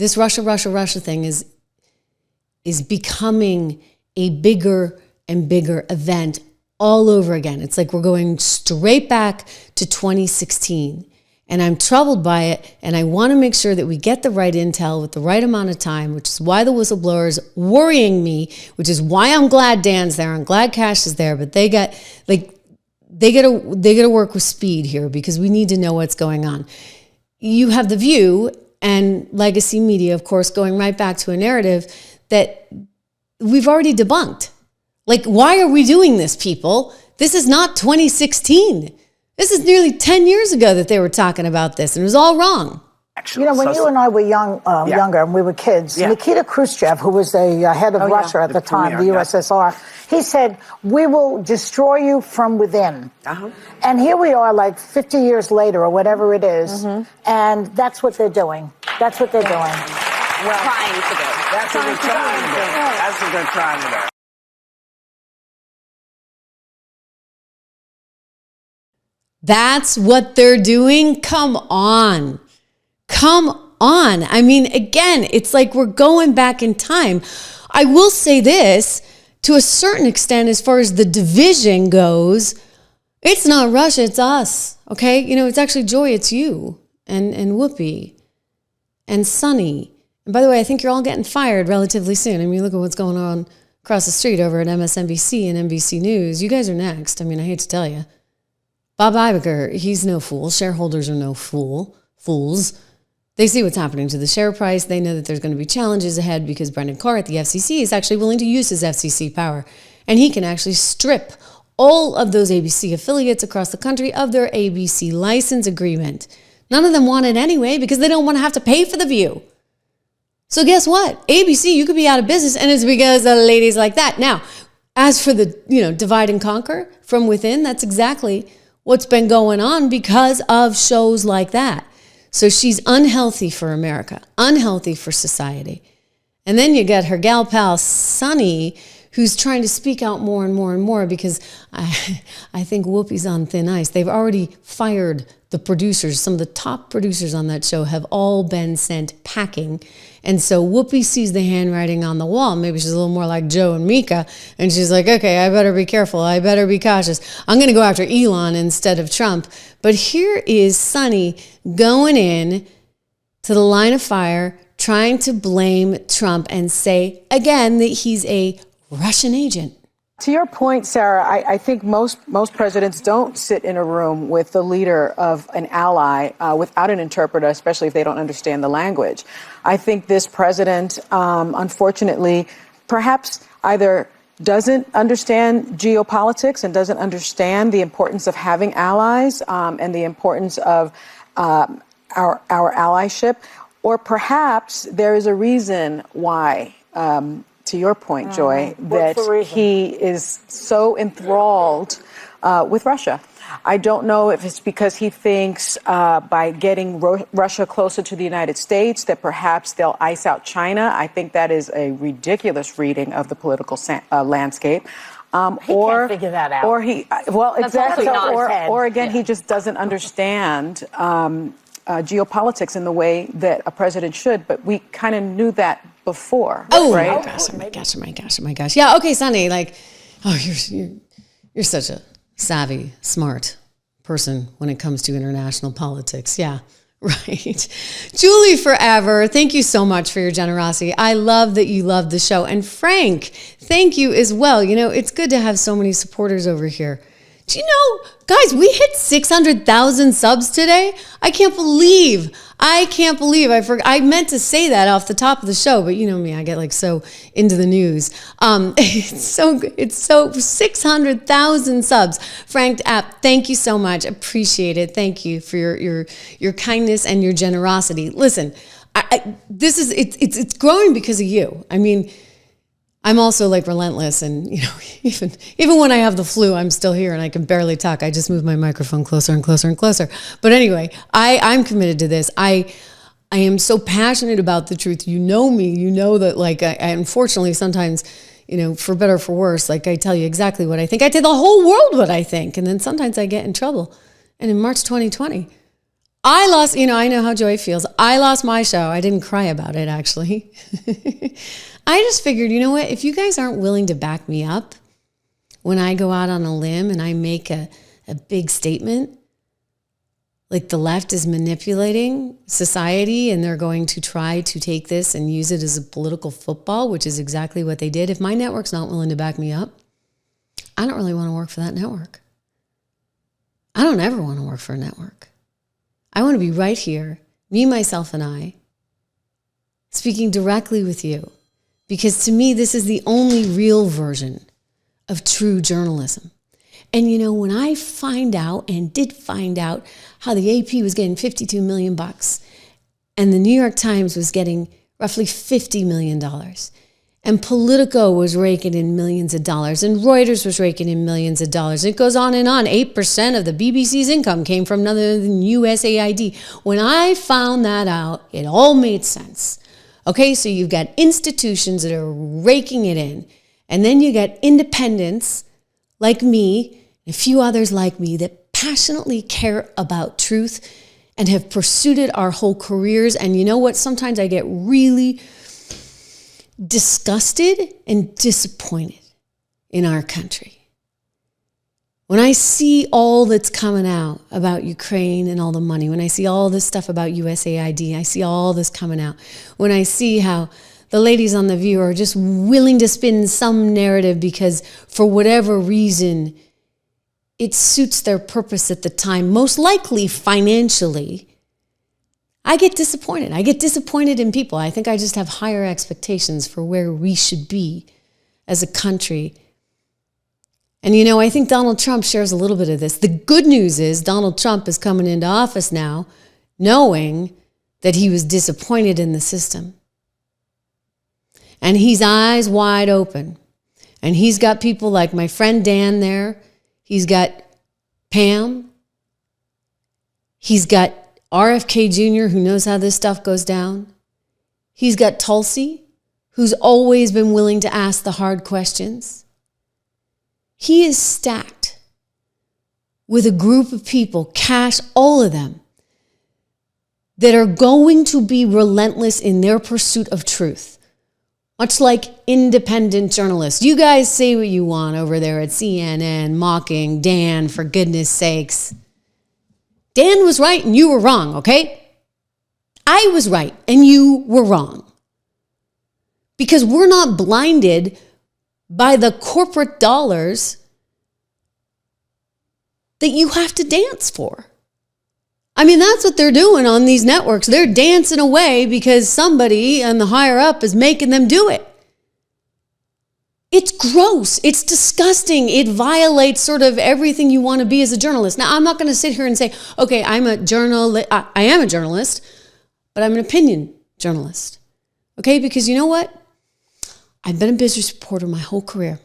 this Russia thing is becoming a bigger and bigger event all over again. It's like we're going straight back to 2016. And I'm troubled by it, and I want to make sure that we get the right intel with the right amount of time, which is why the whistleblower is worrying me, which is why I'm glad Dan's there. I'm glad Cash is there, but they got to work with speed here because we need to know what's going on. You have The View and legacy media, of course, going right back to a narrative that we've already debunked. Like, why are we doing this, people? This is not 2016. This is nearly 10 years ago that they were talking about this, and it was all wrong. You know, when you and I were younger and we were kids, Nikita Khrushchev, who was the head of Russia at the time, the USSR, he said, we will destroy you from within. And here we are like 50 years later or whatever it is, and that's what they're doing. That's what they're doing. Well, trying to do. That's what they're trying to do. That's what they're trying to do. That's what they're doing? Come on. Come on. I mean, again, it's like we're going back in time. I will say this, to a certain extent, as far as the division goes, it's not Russia, it's us, okay? You know, it's actually Joy, it's you, and Whoopi, and Sunny. And by the way, I think you're all getting fired relatively soon. I mean, look at what's going on across the street over at MSNBC and NBC News. You guys are next. I mean, I hate to tell you. Bob Iger, he's no fool. Shareholders are no fools. They see what's happening to the share price. They know that there's going to be challenges ahead because Brendan Carr at the FCC is actually willing to use his FCC power. And he can actually strip all of those ABC affiliates across the country of their ABC license agreement. None of them want it anyway because they don't want to have to pay for The View. So guess what? ABC, you could be out of business, and it's because of ladies like that. Now, as for the, divide and conquer from within, that's exactly what's been going on because of shows like that. So she's unhealthy for America, unhealthy for society. And then you get her gal pal, Sunny, who's trying to speak out more and more and more because I think Whoopi's on thin ice. They've already fired the producers. Some of the top producers on that show have all been sent packing. And so Whoopi sees the handwriting on the wall. Maybe she's a little more like Joe and Mika. And she's like, okay, I better be careful. I better be cautious. I'm going to go after Elon instead of Trump. But here is Sunny going in to the line of fire, trying to blame Trump and say again that he's a Russian agent. To your point, Sarah, I think most presidents don't sit in a room with the leader of an ally without an interpreter, especially if they don't understand the language. I think this president, unfortunately, perhaps either doesn't understand geopolitics and doesn't understand the importance of having allies and the importance of our allyship, or perhaps there is a reason why, to your point, Joy, that he is so enthralled with Russia. I don't know if it's because he thinks by getting Russia closer to the United States that perhaps they'll ice out China. I think that is a ridiculous reading of the political landscape. He can't figure that out. Or exactly. Or again, he just doesn't understand geopolitics in the way that a president should. But we kind of knew that before. Oh, right? Oh my gosh. Yeah, okay, Sunny, you're such a savvy, smart person when it comes to international politics. Yeah, right. Julie Forever, thank you so much for your generosity. I love that you love the show. And Frank, thank you as well. It's good to have so many supporters over here. Do you know, guys, we hit 600,000 subs today. I can't believe I meant to say that off the top of the show, but you know me, I get so into the news. It's so 600,000 subs. Frank App, thank you so much. Appreciate it. Thank you for your kindness and your generosity. Listen, it's growing because of you. I mean, I'm also relentless, and even when I have the flu, I'm still here and I can barely talk. I just move my microphone closer and closer and closer. But anyway, I'm committed to this. I am so passionate about the truth. You know me. You know that I unfortunately sometimes, for better or for worse, I tell you exactly what I think. I tell the whole world what I think, and then sometimes I get in trouble. And in March 2020, I lost, I know how Joy feels. I lost my show. I didn't cry about it, actually. I just figured, you know what? If you guys aren't willing to back me up when I go out on a limb and I make a big statement, like the left is manipulating society and they're going to try to take this and use it as a political football, which is exactly what they did. If my network's not willing to back me up, I don't really want to work for that network. I don't ever want to work for a network. I want to be right here, me, myself, and I, speaking directly with you. Because to me, this is the only real version of true journalism. And when I find out and did find out how the AP was getting $52 million and the New York Times was getting roughly $50 million and Politico was raking in millions of dollars and Reuters was raking in millions of dollars. It goes on and on. 8% of the BBC's income came from none other than USAID. When I found that out, it all made sense. Okay, so you've got institutions that are raking it in. And then you got independents like me, and a few others like me that passionately care about truth and have pursued it our whole careers. And you know what? Sometimes I get really disgusted and disappointed in our country. When I see all that's coming out about Ukraine and all the money, when I see all this stuff about USAID, I see all this coming out. When I see how the ladies on The View are just willing to spin some narrative because for whatever reason, it suits their purpose at the time, most likely financially, I get disappointed. I get disappointed in people. I think I just have higher expectations for where we should be as a country. And I think Donald Trump shares a little bit of this. The good news is Donald Trump is coming into office now knowing that he was disappointed in the system. And he's eyes wide open. And he's got people like my friend Dan there. He's got Pam. He's got RFK Jr., who knows how this stuff goes down. He's got Tulsi, who's always been willing to ask the hard questions. He is stacked with a group of people, Cash, all of them, that are going to be relentless in their pursuit of truth. Much like independent journalists. You guys say what you want over there at CNN, mocking Dan, for goodness sakes. Dan was right and you were wrong, okay? I was right and you were wrong. Because we're not blinded by the corporate dollars that you have to dance for. I mean, that's what they're doing on these networks. They're dancing away because somebody on the higher up is making them do it. It's gross. It's disgusting. It violates sort of everything you want to be as a journalist. Now, I'm not going to sit here and say, okay, I am a journalist, but I'm an opinion journalist. Okay, because you know what? I've been a business reporter my whole career.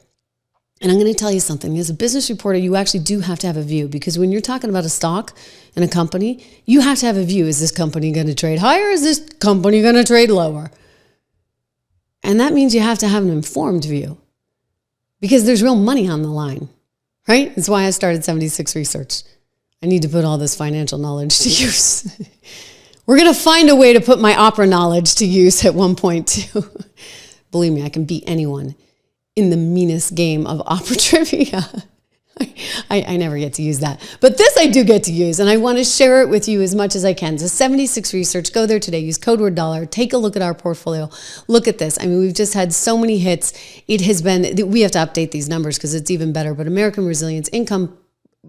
And I'm going to tell you something. As a business reporter, you actually do have to have a view, because when you're talking about a stock and a company, you have to have a view. Is this company going to trade higher? Is this company going to trade lower? And that means you have to have an informed view, because there's real money on the line, right? That's why I started 76 Research. I need to put all this financial knowledge to use. We're going to find a way to put my opera knowledge to use at one point too. Believe me, I can beat anyone in the meanest game of opera trivia. I never get to use that. But this I do get to use, and I want to share it with you as much as I can. So 76 Research, go there today, use code word dollar, take a look at our portfolio. Look at this. I mean, we've just had so many hits. It has been, we have to update these numbers because it's even better, but American Resilience, Income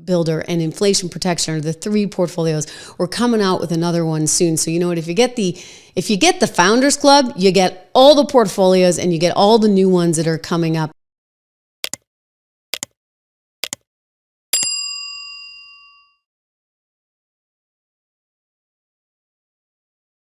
Builder, and Inflation Protection are the three portfolios. We're coming out with another one soon. So you know what, if you get the Founders Club, you get all the portfolios and you get all the new ones that are coming up.